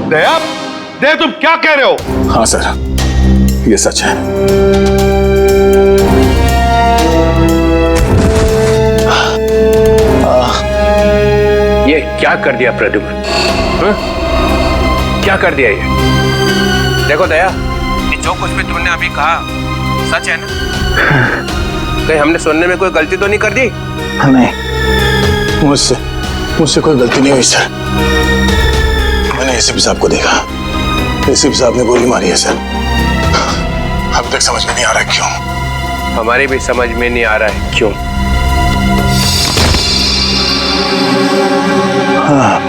दया, दया तुम क्या कह रहे हो? हाँ सर, ये सच है। ये क्या कर दिया प्रद्युम्न? क्या कर दिया ये? देखो दया, जो कुछ भी तुमने अभी कहा सच है ना? कहीं हमने सुनने में कोई गलती तो नहीं कर दी? नहीं, मुझसे कोई गलती नहीं हुई सर। मैंने एसीपी साहब को देखा, एसीपी साहब ने गोली मारी है सर। अब तक समझ में नहीं आ रहा क्यों। हमारी भी समझ में नहीं आ रहा है क्यों। हाँ।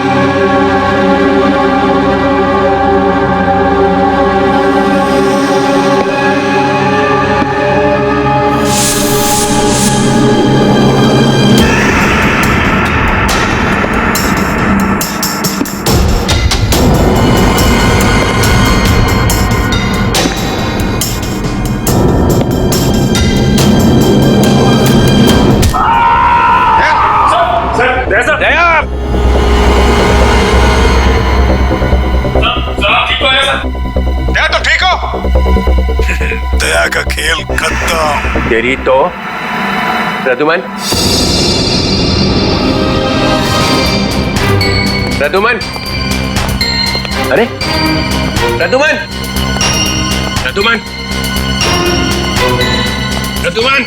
दया का खेल खत्म। तेरी तो प्रद्युम्न, प्रद्युम्न, अरे प्रद्युम्न, प्रद्युम्न, प्रद्युम्न,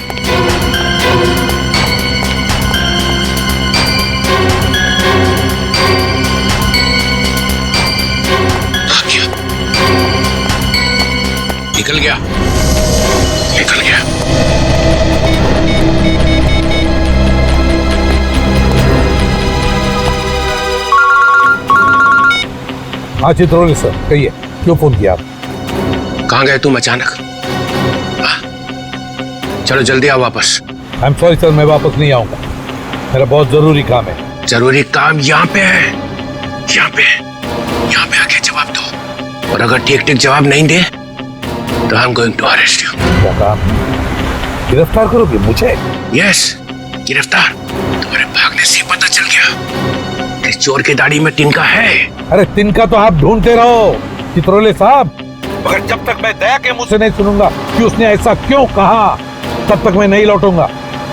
निकल गया, निकल गया। हाँ चित्रोले सर, कहिए क्यों फोन किया आप? कहाँ गए तुम अचानक? चलो जल्दी आओ वापस। आई एम सॉरी सर, मैं वापस नहीं आऊंगा, मेरा बहुत जरूरी काम है। जरूरी काम यहाँ पे है, यहाँ पे, यहाँ पे आके जवाब दो, और अगर ठीक ठीक जवाब नहीं दे तो I am going to arrest you. क्या काम? गिरफ्तार करोगे मुझे? यस, गिरफ्तार। तुम्हारे भागने से पता चल गया कि चोर की दाढ़ी में तिनका है। अरे तिनका तो आप ढूंढते रहो चित्रोले साहब, मगर जब तक मैं दया के मुंह से नहीं सुनूंगा कि उसने ऐसा क्यों कहा, तब तक मैं नहीं लौटूंगा।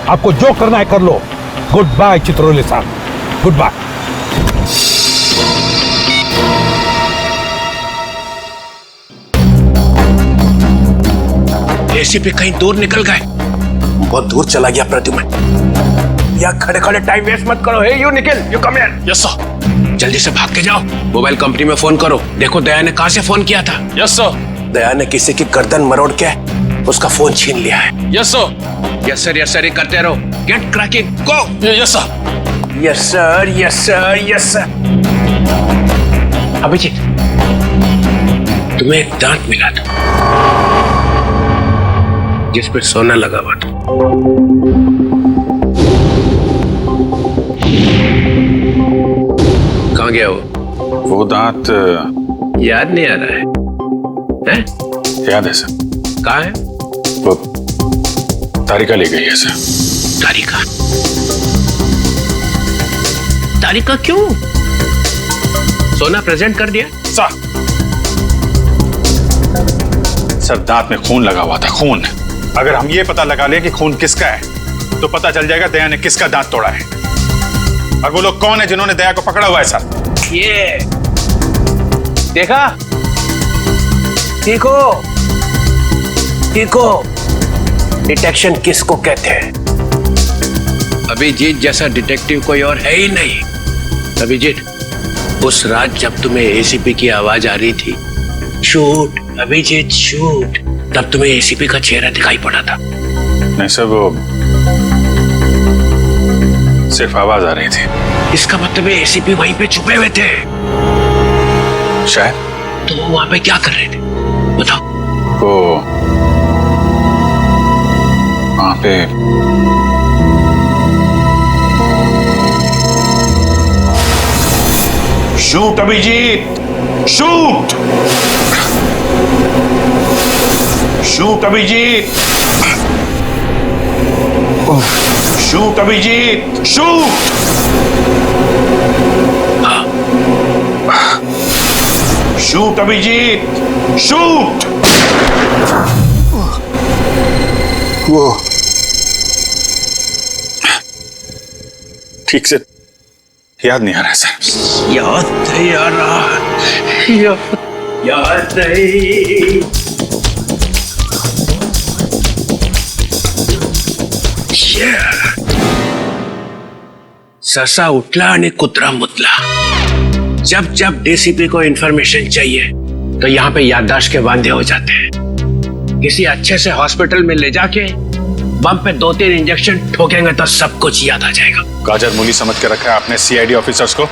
आपको जो करना है कर लो। गुड बाय चित्रोले साहब, गुड बाय। एसीपी कहीं दूर निकल गए, बहुत दूर चला गया प्रद्युम्न। या खड़े खड़े टाइम वेस्ट मत करो। Hey you Nikhil, you come here. Yes sir. जल्दी से भाग के जाओ, मोबाइल कंपनी में फोन करो, देखो दया ने कहां से फोन किया था। Yes sir. दया ने किसी की गर्दन मरोड़ के उसका फोन छीन लिया है। Yes sir. Yes sir, yes sir, करते रहो। Get cracking, go. Yes sir, yes sir, yes sir, yes sir. Abhijit, तुम्हें एक दांत मिला था जिस पे सोना लगा हुआ था। कहाँ गया वो दांत याद नहीं आ रहा है? याद है सर। कहाँ है वो? तारिका ले गई है सर। तारिका? तारिका क्यों? सोना प्रेजेंट कर दिया सर, दांत में खून लगा हुआ था, खून। अगर हम ये पता लगा ले कि खून किसका है तो पता चल जाएगा दया ने किसका दांत तोड़ा है, और वो लोग कौन है जिन्होंने दया को पकड़ा हुआ है सर। ये देखा, देखो देखो, डिटेक्शन किसको कहते हैं? अभिजीत जैसा डिटेक्टिव कोई और है ही नहीं। अभिजीत, उस रात जब तुम्हें एसीपी की आवाज आ रही थी, शूट अभिजीत शूट, तब तुम्हें एसीपी का चेहरा दिखाई पड़ा था। नहीं सर, वो सिर्फ आवाज आ रही थी। इसका मतलब है एसीपी वहीं पे छुपे हुए थे शायद। तो वो वहां पे क्या कर रहे थे बताओ? वो वहां पे shoot Abhijeet, shoot. Shoot Abhijeet, shoot Abhijeet, shoot. Shoot Abhijeet, shoot. वो ठीक से याद नहीं आ रहा है सर। याद नहीं आ रहा, याद नहीं। ससा उठला आणि कुत्रा मुतला। जब जब डीसीपी को इंफॉर्मेशन चाहिए तो यहाँ पे याददाश्त के वांदे हो जाते हैं। किसी अच्छे से हॉस्पिटल में ले जाके बम पे 2-3 इंजेक्शन ठोकेंगे तो सब कुछ याद आ जाएगा। गाजर मूली समझ के रखा है आपने सीआईडी ऑफिसर्स को।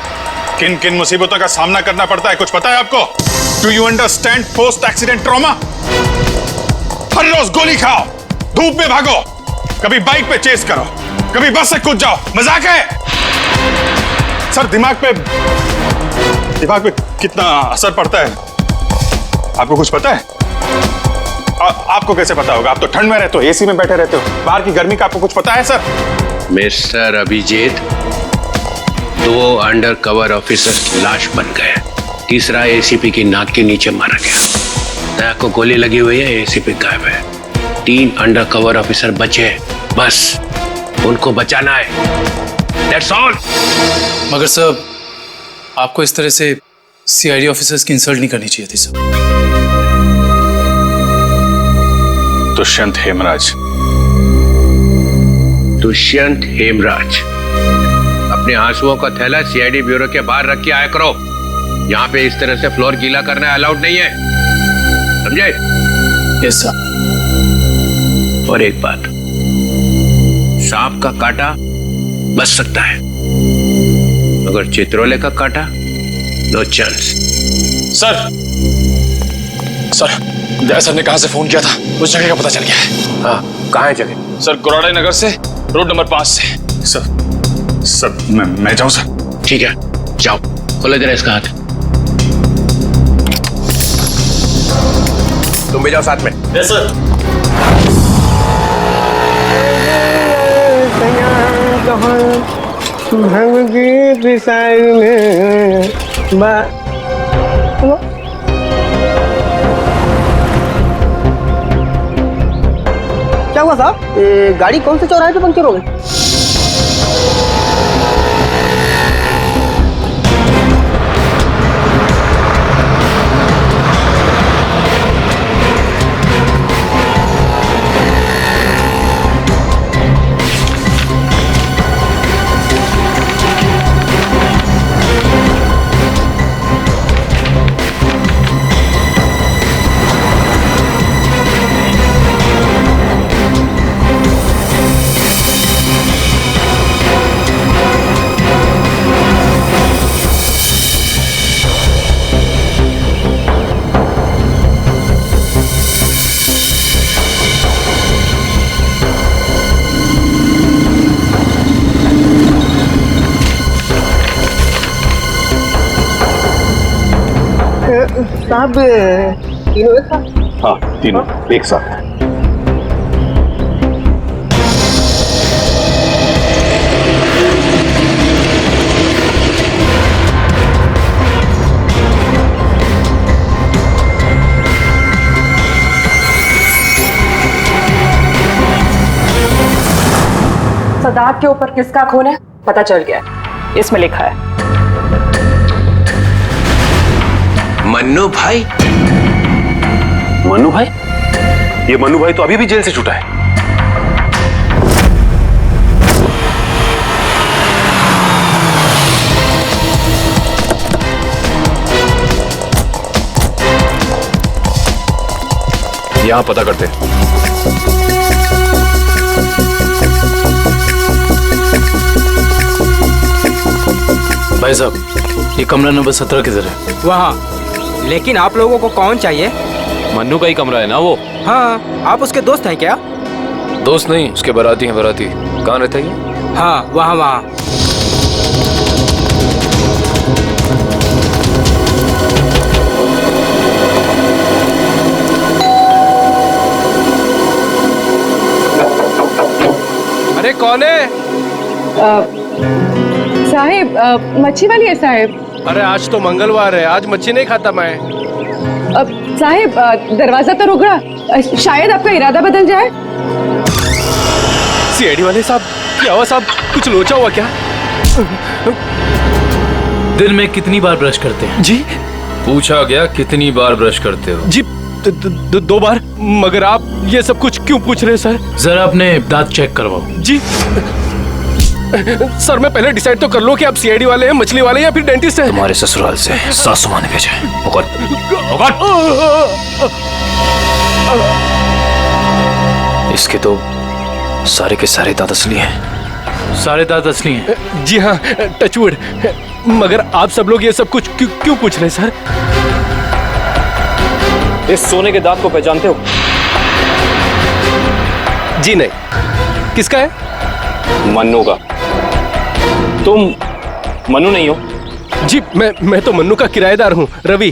किन किन मुसीबतों का सामना करना पड़ता है कुछ पता है आपको? Do you understand post accident trauma? हर रोज गोली खाओ, धूप में भागो, कभी बाइक पे चेस करो, कभी बस से कूद जाओ, मजाक है? सर दिमाग पे कितना असर पड़ता है आपको कुछ पता है? आपको कैसे पता होगा? आप तो ठंड में रहते हो, एसी में बैठे रहते हो, बाहर की गर्मी का आपको कुछ पता है sir? Mister Abhijeet, 2 undercover officer लाश बन गए, तीसरा एसीपी की नाक के नीचे मारा गया। नाक को गोली लगी हुई है, एसीपी गायब है। 3 अंडर कवर ऑफिसर बचे, बस उनको बचाना है। That's all। मगर सर आपको इस तरह से सीआईडी ऑफिसर्स की इंसल्ट नहीं करनी चाहिए थी सर। दुष्यंत हेमराज, दुष्यंत हेमराज, अपने आंसुओं का थैला सीआईडी ब्यूरो के बाहर रख के आया करो। यहाँ पे इस तरह से फ्लोर गीला करना अलाउड नहीं है, समझे? Yes sir. और एक बात, सांप का काटा बच सकता है मगर चित्रोले का काटा नो चांस। सर दया सर ने कहां से फोन किया था, उस जगह का पता चल गया है। हाँ, कहाँ है जगह? सर गुराड़े नगर से रोड नंबर 5 से। सर मैं जाऊं सर? ठीक है, जाओ, खोले जरा इसका हाथ। तुम भी जाओ साथ में। Yes sir. क्या हुआ साहब? गाड़ी कौन से चौराहे पे पंक्चर हो गई? साहब तीनों एक साथ? हाँ, तीनों एक साथ। सदाक के ऊपर किसका खून है पता चल गया है, इसमें लिखा है मन्नू भाई। मन्नू भाई? ये मन्नू भाई तो अभी भी जेल से छूटा है। यहां पता करते। भाई साहब ये कमरा नंबर 17 किधर है? वहाँ। लेकिन आप लोगों को कौन चाहिए? मन्नू का ही कमरा है ना वो? हाँ, आप उसके दोस्त हैं क्या? दोस्त नहीं, उसके बाराती हैं। बाराती कहाँ रहता है ये? हाँ, वहाँ वहाँ। अरे कौन है? साहेब मच्छी वाली है साहेब। अरे आज तो मंगलवार है, आज मच्छी नहीं खाता मैं। साहेब दरवाजा तो रुक रहा, शायद आपका इरादा बदल जाए। सीआईडी वाले साहब, क्या हुआ साहब? कुछ लोचा हुआ क्या? दिन में कितनी बार ब्रश करते हैं? जी पूछा गया कितनी बार ब्रश करते हो? जी 2 बार। मगर आप ये सब कुछ क्यों पूछ रहे हैं सर? जरा अपने दांत चेक करवाओ। जी सर, मैं पहले डिसाइड तो कर लो कि आप सीआईडी वाले हैं, मछली वाले हैं या फिर डेंटिस्ट हैं। तुम्हारे ससुराल से सासू माँ ने भेजा है। इसके तो सारे के सारे दांत असली हैं। सारे दांत असली हैं। जी हाँ, टचवुड। मगर आप सब लोग ये सब कुछ क्यों पूछ रहे हैं सर? इस सोने के दांत को पहचानते हो? जी नहीं। किसका है? मन्नू का। तुम मन्नू नहीं हो? जी मैं तो मन्नू का किराएदार हूँ, रवि।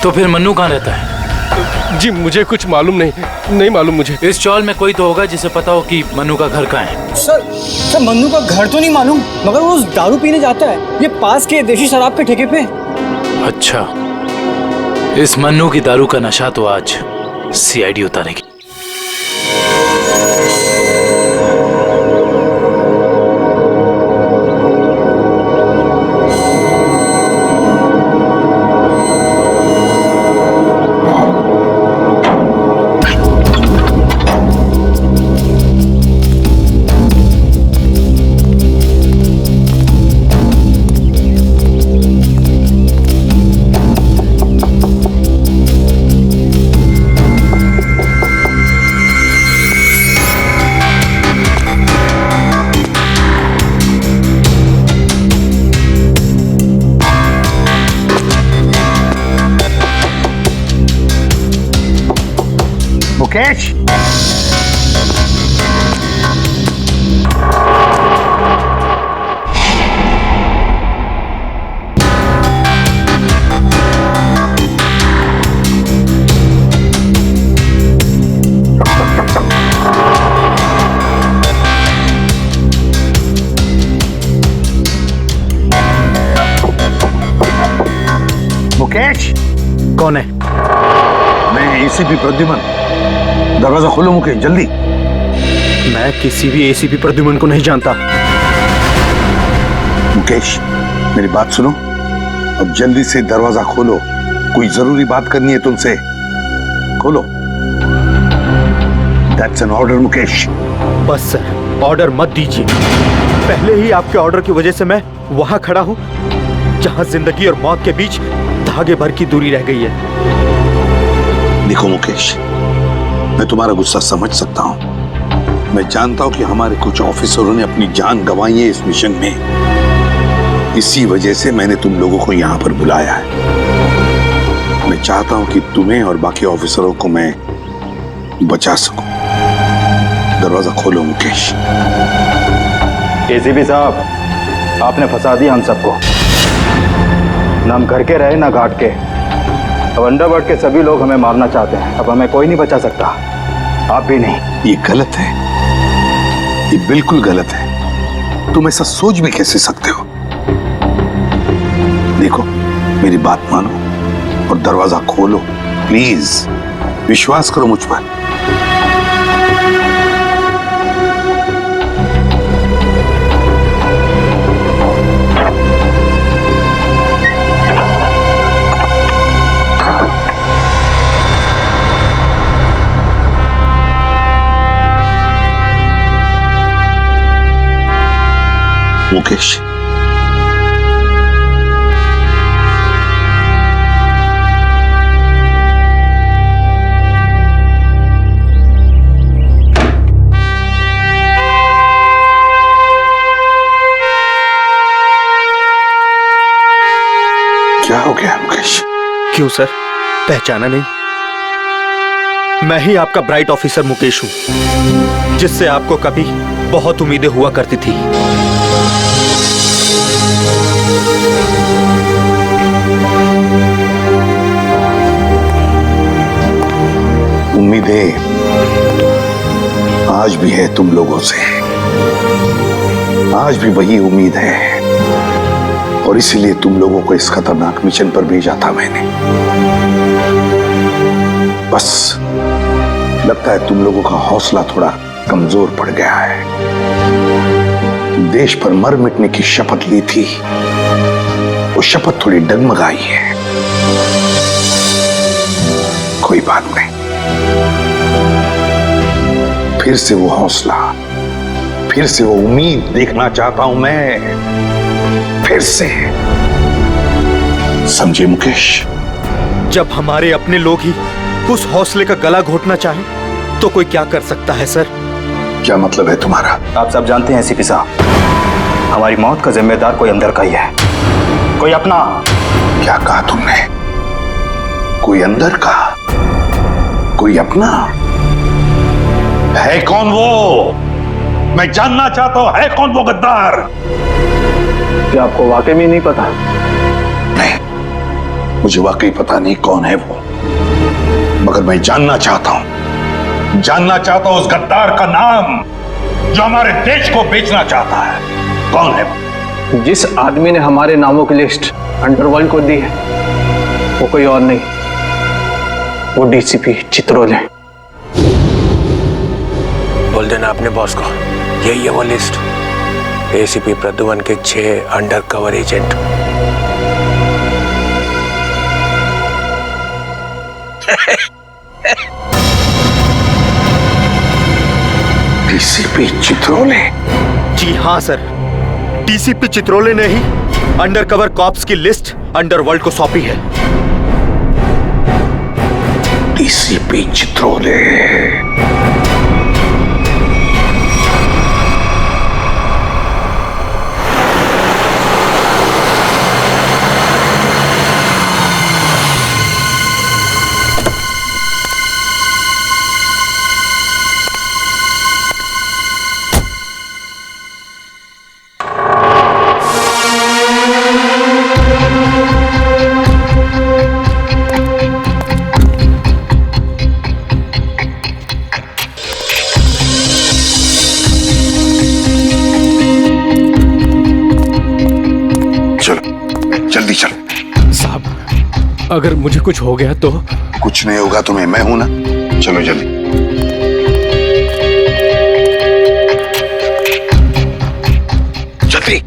तो फिर मन्नू कहाँ रहता है? जी मुझे कुछ मालूम नहीं मालूम मुझे। इस चौल में कोई तो होगा जिसे पता हो कि मन्नू का घर कहाँ है। सर मन्नू का घर तो नहीं मालूम, मगर वो दारू पीने जाता है ये पास के देशी शराब के ठेके पे। अच्छा, इस मन्नू की दारू का नशा तो आज सीआईडी उतारेगी। मुकेश, मुकेश। कौन है? मैं एसीपी प्रद्युमन। दरवाजा खोलो मुकेश, जल्दी। मैं किसी भी एसीपी प्रद्युमन को नहीं जानता। मुकेश मेरी बात सुनो, अब जल्दी से दरवाजा खोलो, कोई जरूरी बात करनी है तुमसे। खोलो। That's an order Mukesh. बस सर, ऑर्डर मत दीजिए। पहले ही आपके ऑर्डर की वजह से मैं वहां खड़ा हूं जहां जिंदगी और मौत के बीच धागे भर की दूरी रह गई है। देखो मुकेश, मैं तुम्हारा गुस्सा समझ सकता हूं। मैं जानता हूं कि हमारे कुछ ऑफिसरों ने अपनी जान गंवाई है इस मिशन में। इसी वजह से मैंने तुम लोगों को यहां पर बुलाया है। मैं चाहता हूं कि तुम्हें और बाकी ऑफिसरों को मैं बचा सकूं। दरवाजा खोलो मुकेश। एसीपी साहब, आपने फंसा दिया हम सबको। ना हम घर के रहे ना घाट के। अब अंडरवर्ल्ड के सभी लोग हमें मारना चाहते हैं। अब हमें कोई नहीं बचा सकता, आप भी नहीं। ये गलत है, ये बिल्कुल गलत है। तुम ऐसा सोच भी कैसे सकते हो? देखो मेरी बात मानो और दरवाजा खोलो प्लीज। विश्वास करो मुझ पर। मुकेश, क्या हो गया मुकेश? क्यों सर, पहचाना नहीं? मैं ही आपका ब्राइट ऑफिसर मुकेश हूं, जिससे आपको कभी बहुत उम्मीदें हुआ करती थी। उम्मीदें आज भी है तुम लोगों से, आज भी वही उम्मीद है, और इसीलिए तुम लोगों को इस खतरनाक मिशन पर भेजा था मैंने। बस लगता है तुम लोगों का हौसला थोड़ा कमजोर पड़ गया है। देश पर मर मिटने की शपथ ली थी, वो शपथ थोड़ी डगमगाई है। कोई बात नहीं, फिर से वो हौसला, फिर से वो उम्मीद देखना चाहता हूं मैं, फिर से। समझे मुकेश? जब हमारे अपने लोग ही उस हौसले का गला घोटना चाहे तो कोई क्या कर सकता है सर? क्या मतलब है तुम्हारा? आप सब जानते हैं एसीपी साहब, हमारी मौत का जिम्मेदार कोई अंदर का ही है, कोई अपना। क्या कहा तुमने? कोई अंदर का, कोई अपना? है कौन वो? मैं जानना चाहता हूं, है कौन वो गद्दार? क्या आपको वाकई में नहीं पता? नहीं, मुझे वाकई पता नहीं कौन है वो, मगर मैं जानना चाहता हूं उस गद्दार का नाम जो हमारे देश को बेचना चाहता है। कौन है वो? जिस आदमी ने हमारे नामों की लिस्ट अंडरवर्ल्ड को दी है वो कोई और नहीं, वो डीसीपी चित्रोले। बोल देना अपने बॉस को, यही है वो लिस्ट। एसीपी प्रद्युमन के 6 अंडरकवर एजेंट। डीसीपी चित्रोले? जी हाँ सर, डीसीपी चित्रोले ने ही अंडरकवर कॉप्स की लिस्ट अंडरवर्ल्ड को सौंपी है। डीसीपी चित्रोले? जल्दी चलो। साहब, अगर मुझे कुछ हो गया तो? कुछ नहीं होगा तुम्हें, मैं हूं ना। चलो जल्दी। जल्दी।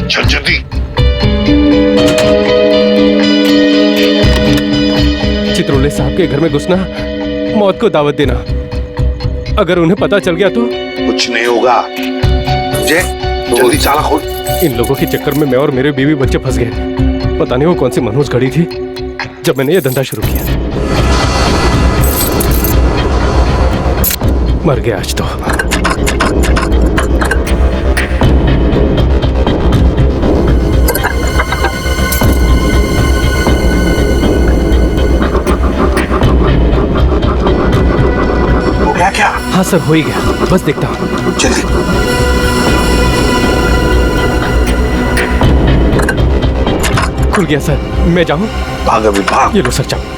चल जल्दी। चित्रोले साहब के घर में घुसना, मौत को दावत देना। अगर उन्हें पता चल गया तो? कुछ नहीं होगा, समझे? जल्दी चाला खोल। इन लोगों के चक्कर में मैं और मेरे बीवी बच्चे फंस गए। पता नहीं वो कौन सी मनहूस घड़ी थी जब मैंने ये धंधा शुरू किया। मर गया आज तो। क्या? हाँ सर, हो ही गया, बस देखता हूँ। जल्दी। खुल गया सर, मैं जाऊँ? भाग अभी, भाग। ये लो सर, जाओ।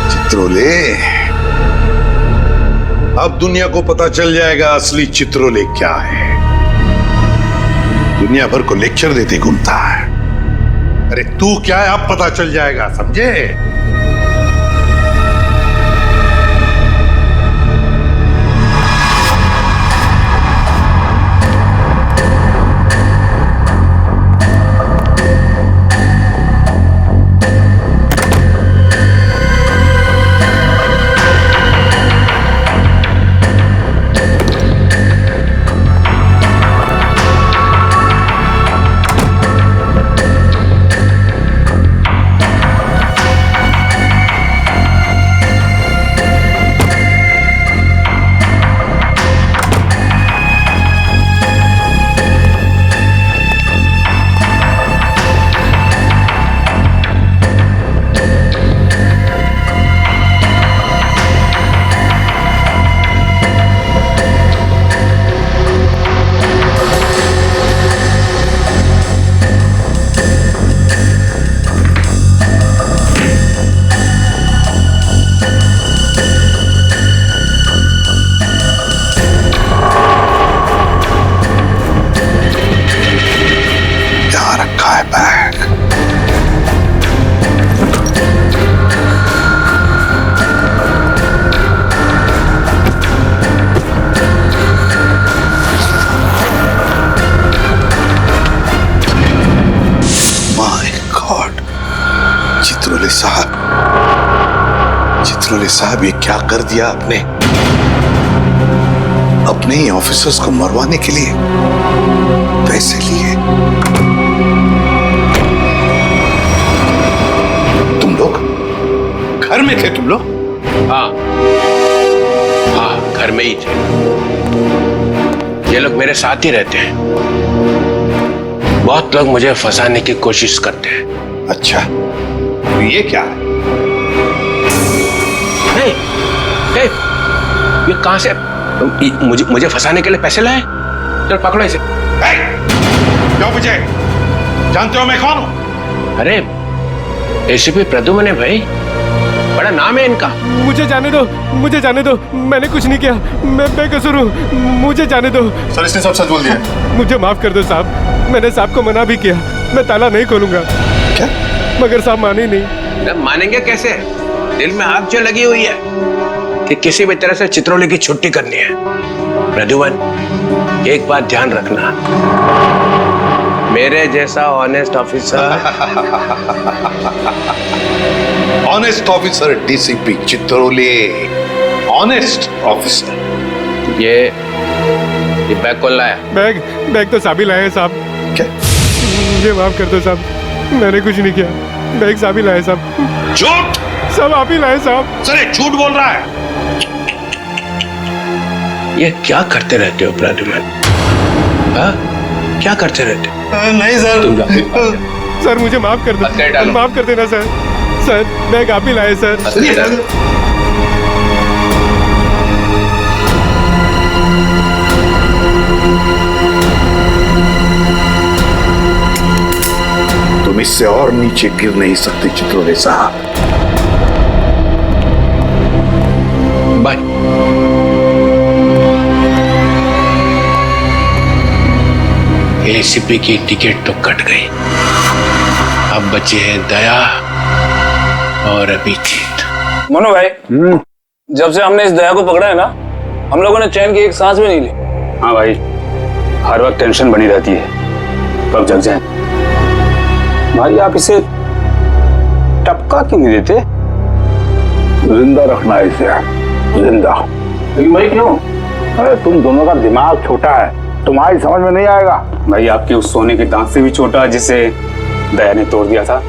चित्रोले, अब दुनिया को पता चल जाएगा असली चित्रोले क्या है। दुनिया भर को लेक्चर देते घूमता है। अरे तू क्या है, अब पता चल जाएगा, समझे? साहब, ये क्या कर दिया आपने? अपने ही ऑफिसर्स को मरवाने के लिए पैसे लिए। तुम लोग घर में थे? तुम लोग? हाँ हाँ, घर में ही थे। ये लोग मेरे साथ ही रहते हैं। बहुत लोग मुझे फंसाने की कोशिश करते हैं। अच्छा, तो ये क्या है? हे, हे, ये कहां से मुझे फंसाने के लिए पैसे लाए? चल पकड़ो इसे। क्यों मुझे? जानते हो मैं कौन हूं? अरे एसीपी प्रद्युम्न है भाई, बड़ा नाम है इनका। मुझे जाने दो, मैंने कुछ नहीं किया, मैं बेकसूर हूँ, मुझे जाने दो। सर, इसने सब सच बोल दिया। मुझे माफ कर दो साहब, मैंने साहब को मना भी किया, मैं ताला नहीं खोलूंगा। क्या? मगर साहब माने ही नहीं। अब मानेंगे कैसे? दिल में आग जो लगी हुई है कि किसी भी तरह से चित्रोली की छुट्टी करनी है। प्रद्युम्न, एक बात ध्यान रखना, मेरे जैसा honest officer honest officer DCP Chitroli, honest officer. ये बैग कौन लाया? बैग तो साहब ही लाए साहब। क्या? मुझे माफ कर दो साहब, मैंने कुछ नहीं किया, बैग साहब ही लाए साहब। झूठ! सब आप ही लाए साहब। सर, झूठ बोल रहा है। ये क्या करते रहते हो प्रद्युम्न? हाँ? क्या करते रहते हो? नहीं सर। तुम जाओ। सर मुझे माफ कर हथकड़ी डालो। दो, माफ कर देना सर। सर बैग आप ही लाए सर। हथकड़ी डालो। तुम इससे और नीचे गिर नहीं सकते चित्रोले साहब। बाय। एसीपी की टिकट तो कट गई, अब बचे हैं दया और अभिजीत। मनु भाई, जब से हमने इस दया को पकड़ा है ना, हम लोगों ने चैन की एक सांस भी नहीं ली। हाँ भाई, हर वक्त टेंशन बनी रहती है, कब जग जाए। भाई आप इसे टपका क्यों नहीं देते? जिंदा रखना है इसे, जिंदा। लेकिन भाई क्यों? अरे तुम दोनों का दिमाग छोटा है, तुम्हारी समझ में नहीं आएगा। भाई आपके उस सोने के दांत से भी छोटा जिसे दया ने तोड़ दिया था।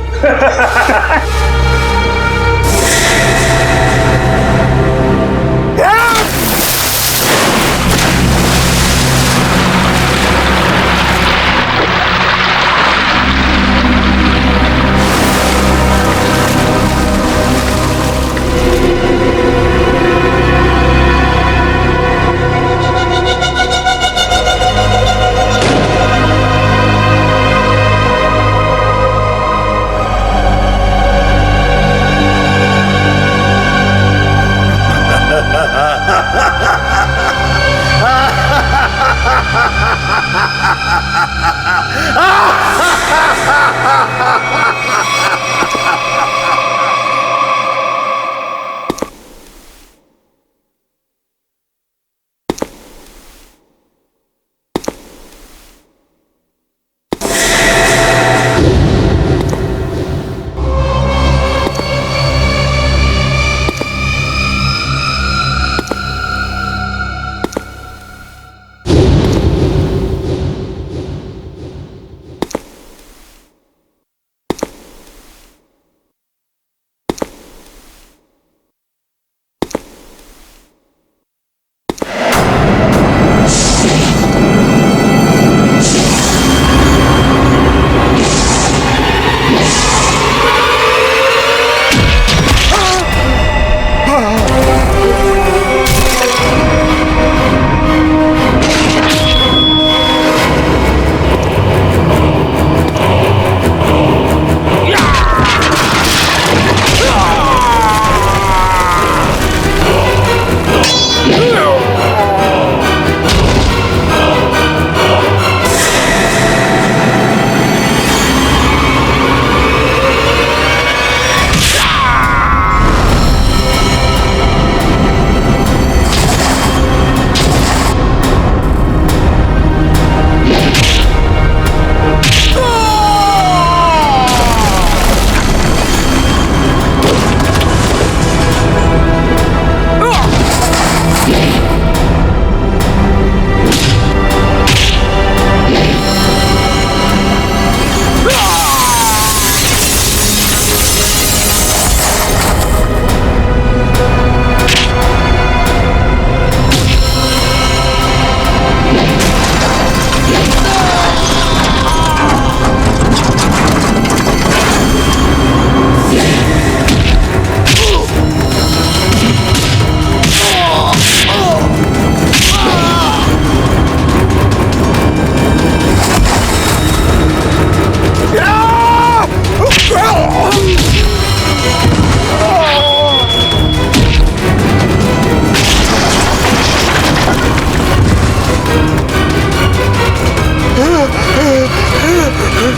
देखो,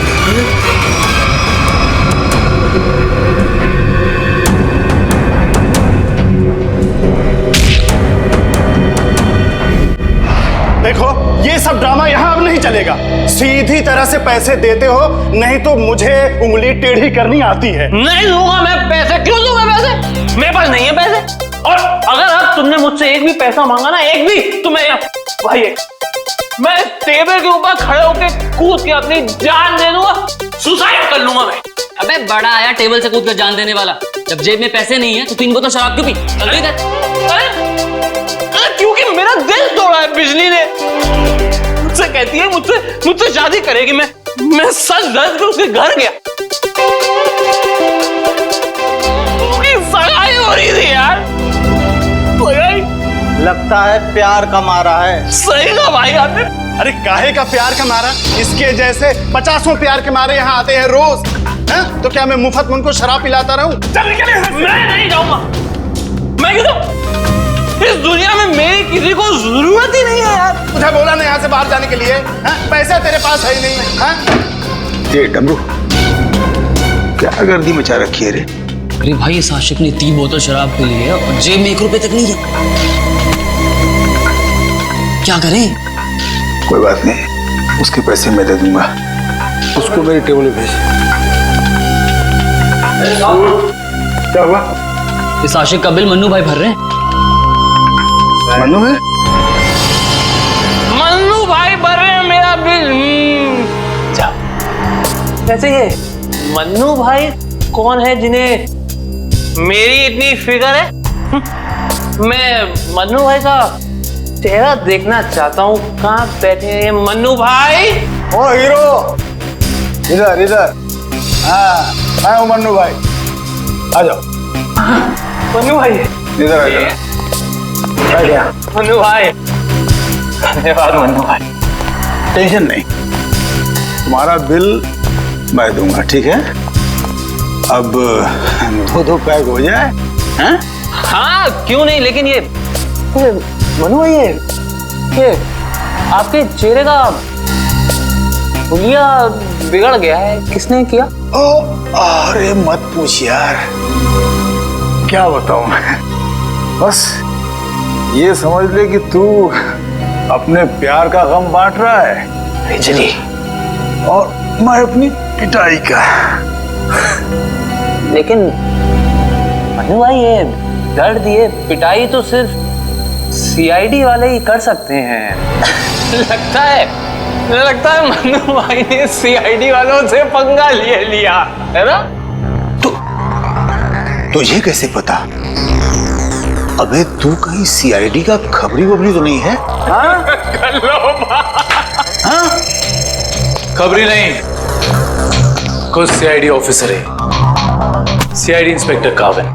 ये सब ड्रामा यहाँ अब नहीं चलेगा। सीधी तरह से पैसे देते हो, नहीं तो मुझे उंगली टेढ़ी करनी आती है। नहीं दूंगा मैं पैसे। क्यों दूंगा पैसे? मेरे पास नहीं है पैसे। और अगर अब तुमने मुझसे एक भी पैसा मांगा ना, एक भी, तो मैं भाई मैं टेबल के ऊपर खड़े होकर कूद के अपनी जान दे दूंगा, सुसाइड कर लूंगा मैं। अबे बड़ा आया टेबल से कूद कर जान देने वाला। जब जेब में पैसे नहीं है तो 3 बोतल शराब क्यों पी? जल्दी कर। क्योंकि मेरा दिल तोड़ा है बिजली ने। मुझसे कहती है मुझसे शादी करेगी। मैं सच दर्द कर उसके घर गया। सगाई हो रही थी यार। लगता है प्यार का मारा है। सही कहा भाई आपने। अरे काहे का प्यार का मारा? इसके जैसे 50 प्यार के मारे यहाँ आते हैं रोज। है? तो क्या मैं मुफ्त में उनको शराब पिलाता रहूं? मैं नहीं जाऊंगा। मैं क्यों जाऊं? इस दुनिया में मेरी किसी को जरूरत ही नहीं है यार। तुझे बोला ना यहाँ से बाहर जाने के लिए? पैसा तेरे पास है ही नहीं। ये डमरू क्या गर्दी मचा रखी है रे? अरे भाई इस आशिक ने 3 बोतल शराब पी ली है और जेब में 1 रुपए तक नहीं है। क्या करें? कोई बात नहीं, उसके पैसे मैं दे दूंगा। उसको मेरी टेबल पे भेज। क्या हुआ? इस आशिक का बिल मन्नू भाई भर रहे हैं। मन्नू है? मन्नू भाई भर रहे हैं मेरा बिल। वैसे ये मन्नू भाई कौन है जिन्हें मेरी इतनी फिक्र है? मैं मन्नू भाई का चेहरा देखना चाहता हूँ। कहाँ बैठे हैं मन्नू भाई? ओ हीरो, इधर इधर। हाँ, मैं हूँ मन्नू भाई। आ जाओ। मन्नू भाई इधर आ जाओ। मन्नू भाई, धन्यवाद मन्नू भाई। टेंशन नहीं, तुम्हारा बिल मैं दूंगा, ठीक है? अब 2 पैक हो जाए। हैं? हाँ क्यों नहीं, लेकिन ये मनु भाई ये आपके चेहरे का हुलिया बिगड़ गया है। किसने किया? अरे मत पूछ यार, क्या बताऊं मैं। बस ये समझ ले कि तू अपने प्यार का गम बांट रहा है बिजली, और मैं अपनी पिटाई का। लेकिन मनु भाई ये दर्द, ये पिटाई तो सिर्फ सीआईडी वाले ही कर सकते हैं। लगता है मनु भाई ने सीआईडी वालों से पंगा लिया है ना? तुझे कैसे पता? अबे तू कहीं सीआईडी का खबरी वबरी तो नहीं है? हाँ? हाँ? खबरी नहीं, खुद सीआईडी ऑफिसर है, CID inspector Kavin.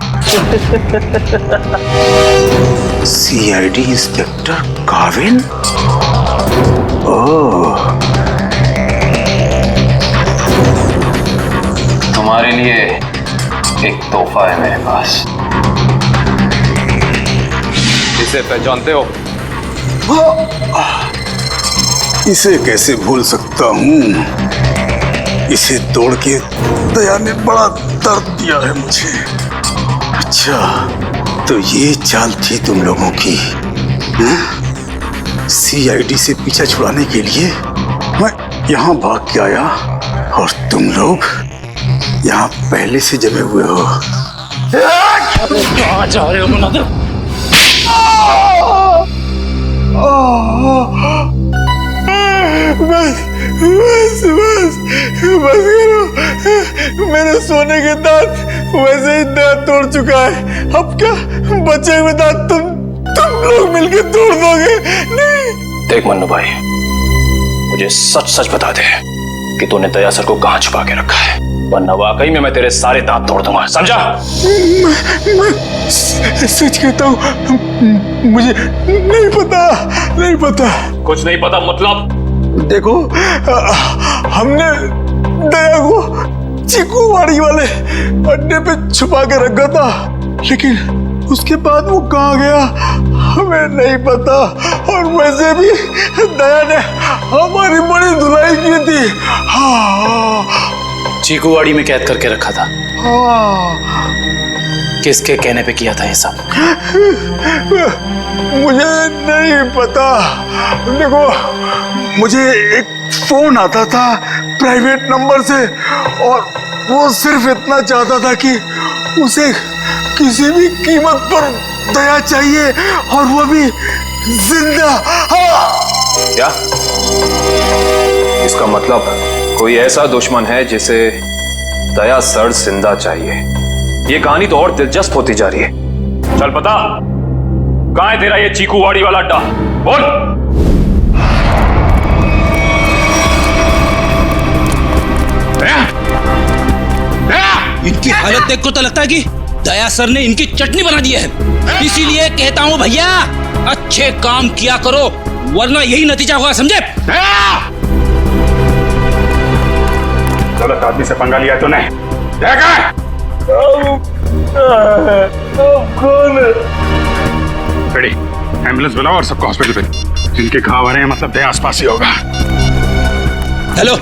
CID inspector Kavin? Oh, तुम्हारे लिए एक तोहफा है मेरे पास। इसे पहचानते हो? इसे कैसे भूल सकता हूँ? इसे तोड़ के दया ने बड़ा दर्द दिया है मुझे। अच्छा, तो ये चाल थी तुम लोगों की? सीआईडी से पीछा छुड़ाने के लिए मैं यहाँ भाग के आया और तुम लोग यहाँ पहले से जमे हुए हो। कहाँ जा रहे हो मुनादिर? बस करो, मेरे सोने के दांत वैसे ही दांत तोड़ चुका है। अब क्या बचे हुए दांत तुम लोग मिलकर तोड़ दोगे? नहीं। देख मन्नू भाई, मुझे सच सच बता दे कि तूने दया सर को कहाँ छुपा के रखा है, वरना वाकई में मैं तेरे सारे दांत तोड़ दूंगा, समझा? मैं सच कहता हूँ, मुझे नहीं पता। कुछ नहीं पता मतलब? देखो, हमने दया को चीकूवाड़ी वाले अड्डे पे छुपा के रखा था, लेकिन उसके बाद वो कहाँ गया हमें नहीं पता। और वैसे भी दया ने हमारी बड़ी धुलाई की थी। चीकूवाड़ी में कैद करके रखा था। किसके कहने पे किया था ये सब? मुझे नहीं पता। देखो, मुझे एक फोन आता था प्राइवेट नंबर से, और वो सिर्फ इतना चाहता था कि उसे किसी भी कीमत पर दया चाहिए, और वो भी जिंदा। क्या इसका मतलब कोई ऐसा दुश्मन है जिसे दया सर जिंदा चाहिए? ये कहानी तो और दिलचस्प होती जा रही है। चल पता कहां है तेरा ये चीकूवाड़ी वाला अड्डा? बोल। इनकी हालत देख को तो लगता है कि दया सर ने इनकी चटनी बना दी है। इसीलिए कहता हूं भैया, अच्छे काम किया करो, वरना यही नतीजा होगा, समझे? गलत आदमी से पंगा लिया तूने। कौन? बेटी, एम्बुलेंस बुलाओ और सबको हॉस्पिटल भेजो। जिनके घाव आ रहे हैं मतलब दया आसपास ही होगा। हेलो,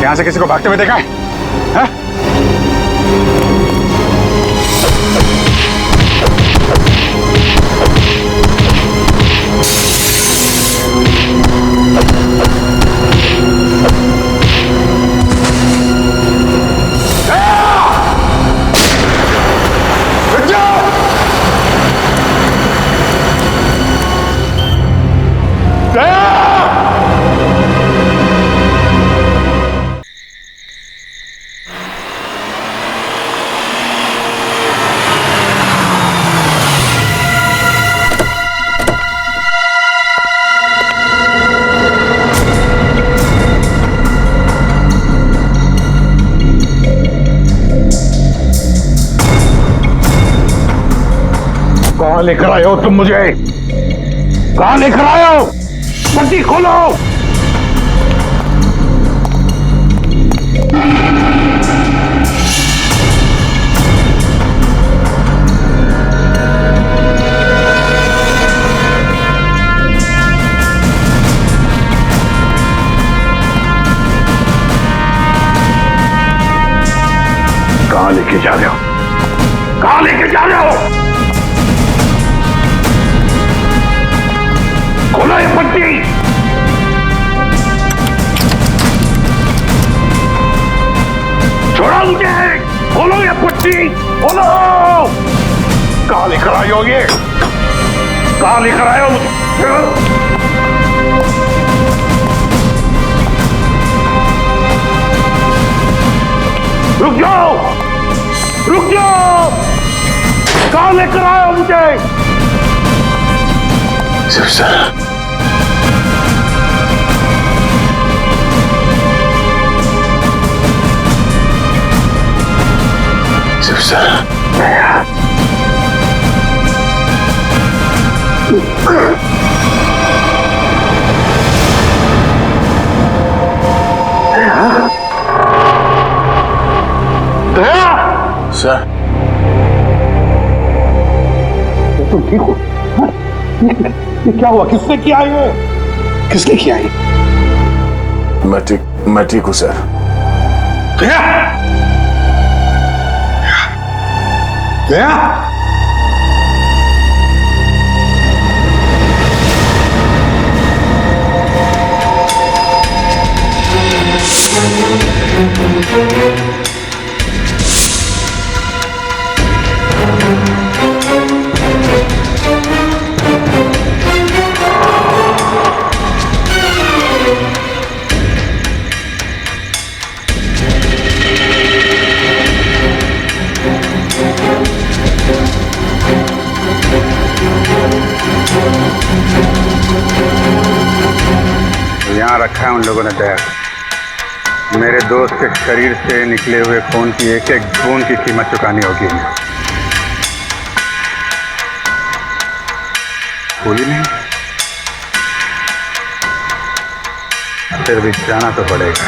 यहां से किसी को भागते हुए देखा है? हाँ? कहां लेकर आए हो तुम मुझे? कहां लेकर आए हो? पट्टी खोलो। कहां लेके जा रहे हो? कहां लेके जा रहे हो? खोलो ये पट्टी। छोड़ो मुझे। खोलो ये पट्टी। खोलो। कहां लेकर आए हो ये? कहां लेकर आए हो मुझे? रुक जाओ। रुक जाओ। कहां लेकर आए हो मुझे? शिव सर, शिव सर, ठीक हो? हाँ? ये क्या हुआ? किसने किया ये? किसने किया ये? मैं ठीक हूं सर। गया? गया? यहाँ रखा है उन लोगों ने बैग। मेरे दोस्त के शरीर से निकले हुए खून की एक एक बूंद की कीमत चुकानी होगी इन्हें। भूली नहीं, फिर भी जाना तो पड़ेगा।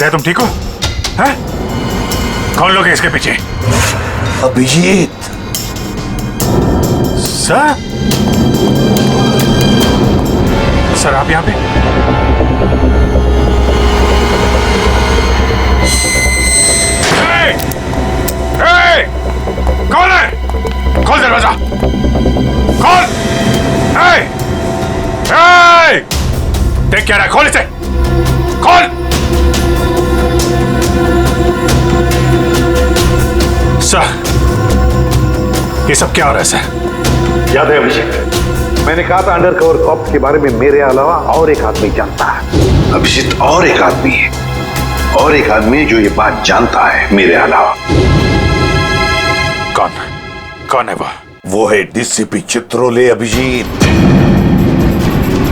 तुम ठीक हो? हैं? कौन लोग हैं इसके पीछे? अभिजीत। सर? सर आप यहाँ पे? कौन है? खोल दरवाजा। खोल। देख क्या रहा है? खोल इसे। खोल। सर, ये सब क्या हो रहा है सर? याद है अभिजीत, मैंने कहा था अंडरकवर कॉप्स के बारे में मेरे अलावा और एक आदमी जानता है। अभिजीत और एक आदमी है, और एक आदमी जो ये बात जानता है मेरे अलावा। कौन है वो है डीसीपी चित्रोले। अभिजीत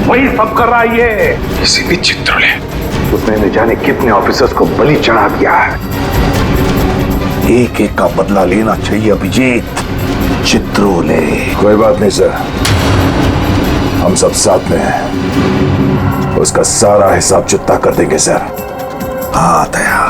वही सब कर रहा है ये। डीसीपी चित्रोले, उसने न जाने कितने ऑफिसर्स को बलि चढ़ा दिया है। एक एक का बदला लेना चाहिए अभिजीत। चित्रोले। कोई बात नहीं सर, हम सब साथ में हैं। उसका सारा हिसाब चुकता कर देंगे सर। हाँ दया।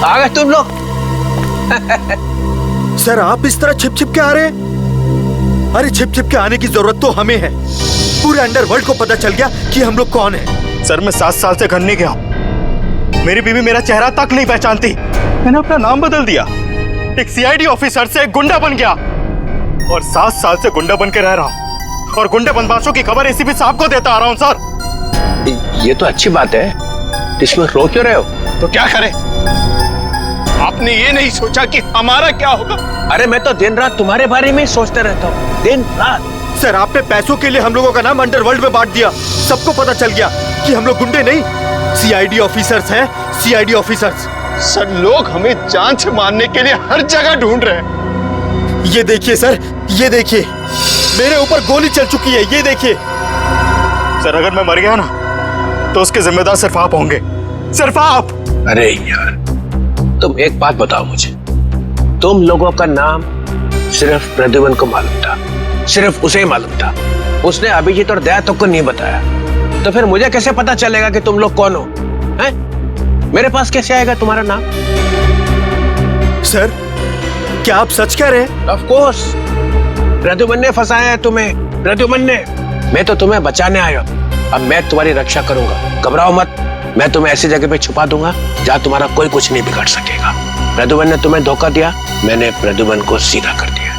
आ गए तुम लोग? सर आप इस तरह छिप छिप के आ रहे हैं? अरे छिप छिप के आने की जरूरत तो हमें है। पूरे अंडरवर्ल्ड को पता चल गया कि हम लोग कौन हैं। सर मैं 7 साल से घर नहीं गया हूं। मेरी बीवी मेरा चेहरा तक नहीं पहचानती। मैंने अपना नाम बदल दिया, एक सीआईडी ऑफिसर से एक गुंडा बन गया और 7 साल से गुंडा बन के रह रहा हूं और गुंडे बदमाशों की खबर एसीपी साहब को देता आ रहा हूं। सर ये तो अच्छी बात है, इसमें रो क्यों रहे हो? तो क्या करें? आप आपने ये नहीं सोचा कि हमारा क्या होगा? अरे मैं तो दिन रात तुम्हारे बारे में ही सोचते रहता हूँ, दिन रात। सर आपने पैसों के लिए हम लोगों का नाम अंडरवर्ल्ड में बांट दिया। सबको पता चल गया कि हम लोग गुंडे नहीं, सीआईडी ऑफिसर्स हैं, सीआईडी ऑफिसर्स। सर लोग हमें जान से मारने के लिए हर जगह ढूंढ रहे हैं। ये देखिए सर, ये देखिए, मेरे ऊपर गोली चल चुकी है, ये देखिए। सर अगर मैं मर गया ना तो उसके जिम्मेदार सिर्फ आप होंगे, सिर्फ आप। अरे यार, तुम एक बात बताओ मुझे, तुम लोगों का नाम सिर्फ प्रद्युमन को मालूम था, सिर्फ उसे ही मालूम था। उसने अभिजीत और दया तक को नहीं बताया, तो फिर मुझे कैसे पता चलेगा कि तुम लोग कौन हो? हैं? मेरे पास कैसे आएगा तुम्हारा नाम? सर क्या आप सच कह रहे हैं? ऑफ कोर्स, प्रद्युमन ने फंसाया है तुम्हें, प्रद्युमन ने। मैं तो तुम्हें बचाने आया हूं, अब मैं तुम्हारी रक्षा करूंगा। घबराओ मत, मैं तुम्हें ऐसी जगह पे छुपा दूंगा जहां तुम्हारा कोई कुछ नहीं बिगाड़ सकेगा। प्रद्युमन ने तुम्हें धोखा दिया, मैंने प्रद्युमन को सीधा कर दिया।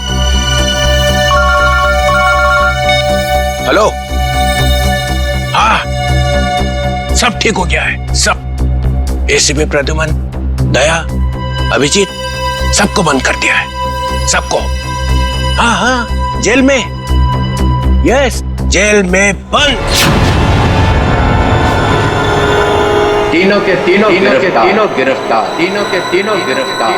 हेलो, हाँ, सब ठीक हो गया है, सब। एसीपी प्रद्युमन, दया, अभिजीत, सबको बंद कर दिया है, सबको। हाँ हाँ, जेल में, यस, जेल में बंद। तीनों के तीनों गिरफ्तार, तीनों के तीनों गिरफ्तार।